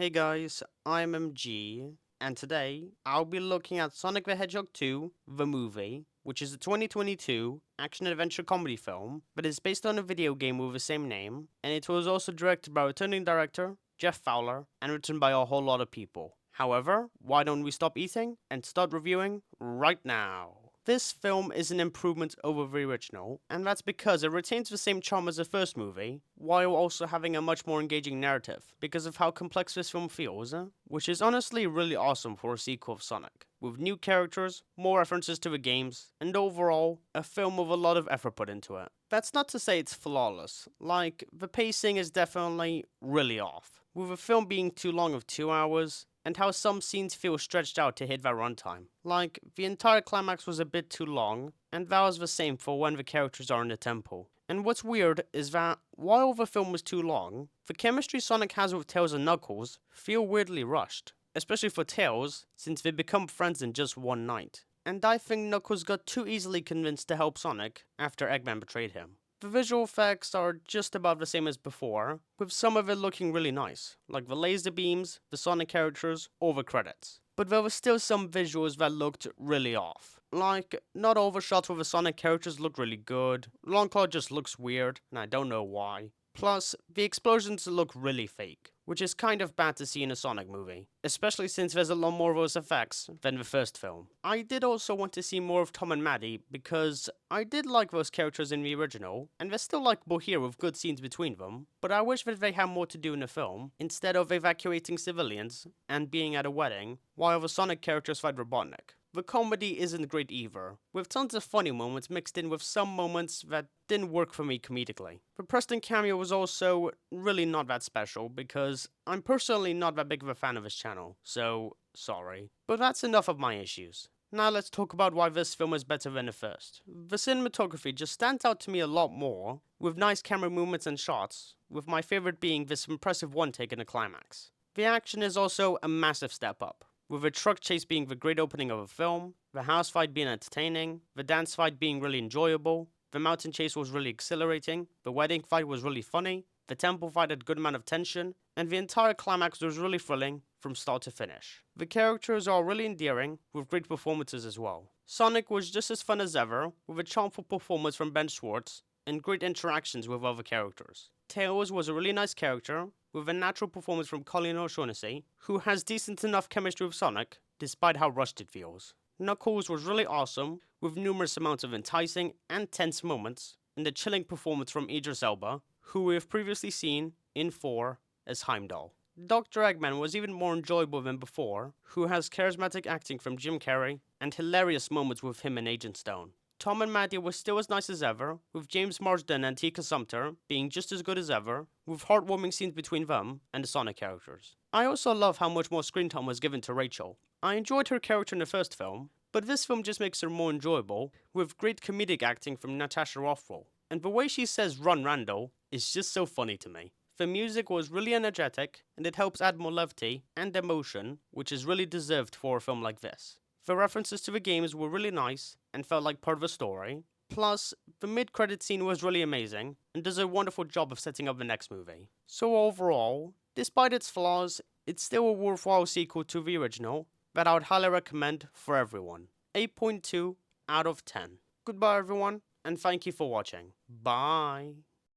Hey guys, I'm MG, and today I'll be looking at Sonic the Hedgehog 2, the movie, which is a 2022 action-adventure comedy film, but is based on a video game with the same name, and it was also directed by returning director Jeff Fowler, and written by a whole lot of people. However, why don't we stop eating and start reviewing right now? This film is an improvement over the original, and that's because it retains the same charm as the first movie, while also having a much more engaging narrative, because of how complex this film feels, which is honestly really awesome for a sequel of Sonic, with new characters, more references to the games, and overall, a film with a lot of effort put into it. That's not to say it's flawless, like, the pacing is definitely really off, with the film being too long of 2 hours, and how some scenes feel stretched out to hit that runtime. Like, the entire climax was a bit too long, and that was the same for when the characters are in the temple. And what's weird is that, while the film was too long, the chemistry Sonic has with Tails and Knuckles feel weirdly rushed. Especially for Tails, since they become friends in just one night. And I think Knuckles got too easily convinced to help Sonic after Eggman betrayed him. The visual effects are just about the same as before, with some of it looking really nice, like the laser beams, the Sonic characters, or the credits. But there were still some visuals that looked really off. Like, not all the shots with the Sonic characters look really good, Longclaw just looks weird, and I don't know why. Plus, the explosions look really fake, which is kind of bad to see in a Sonic movie, especially since there's a lot more of those effects than the first film. I did also want to see more of Tom and Maddie, because I did like those characters in the original, and they're still likable here with good scenes between them, but I wish that they had more to do in the film, instead of evacuating civilians and being at a wedding, while the Sonic characters fight Robotnik. The comedy isn't great either, with tons of funny moments mixed in with some moments that didn't work for me comedically. The Preston cameo was also really not that special, because I'm personally not that big of a fan of his channel, so sorry. But that's enough of my issues. Now let's talk about why this film is better than the first. The cinematography just stands out to me a lot more, with nice camera movements and shots, with my favorite being this impressive one take in the climax. The action is also a massive step up, with the truck chase being the great opening of a film, the house fight being entertaining, the dance fight being really enjoyable, the mountain chase was really exhilarating, the wedding fight was really funny, the temple fight had a good amount of tension, and the entire climax was really thrilling from start to finish. The characters are really endearing, with great performances as well. Sonic was just as fun as ever, with a charmful performance from Ben Schwartz, and great interactions with other characters. Tails was a really nice character, with a natural performance from Colleen O'Shaughnessy, who has decent enough chemistry with Sonic, despite how rushed it feels. Knuckles was really awesome, with numerous amounts of enticing and tense moments, and a chilling performance from Idris Elba, who we have previously seen in 4 as Heimdall. Dr. Eggman was even more enjoyable than before, who has charismatic acting from Jim Carrey, and hilarious moments with him and Agent Stone. Tom and Maddie was still as nice as ever, with James Marsden and Tika Sumpter being just as good as ever, with heartwarming scenes between them and the Sonic characters. I also love how much more screen time was given to Rachel. I enjoyed her character in the first film, but this film just makes her more enjoyable, with great comedic acting from Natasha Rothwell. And the way she says "Run, Randall" is just so funny to me. The music was really energetic, and it helps add more levity and emotion, which is really deserved for a film like this. The references to the games were really nice, and felt like part of the story. Plus, the mid-credit scene was really amazing, and does a wonderful job of setting up the next movie. So overall, despite its flaws, it's still a worthwhile sequel to the original, that I would highly recommend for everyone. 8.2 out of 10. Goodbye everyone, and thank you for watching. Bye!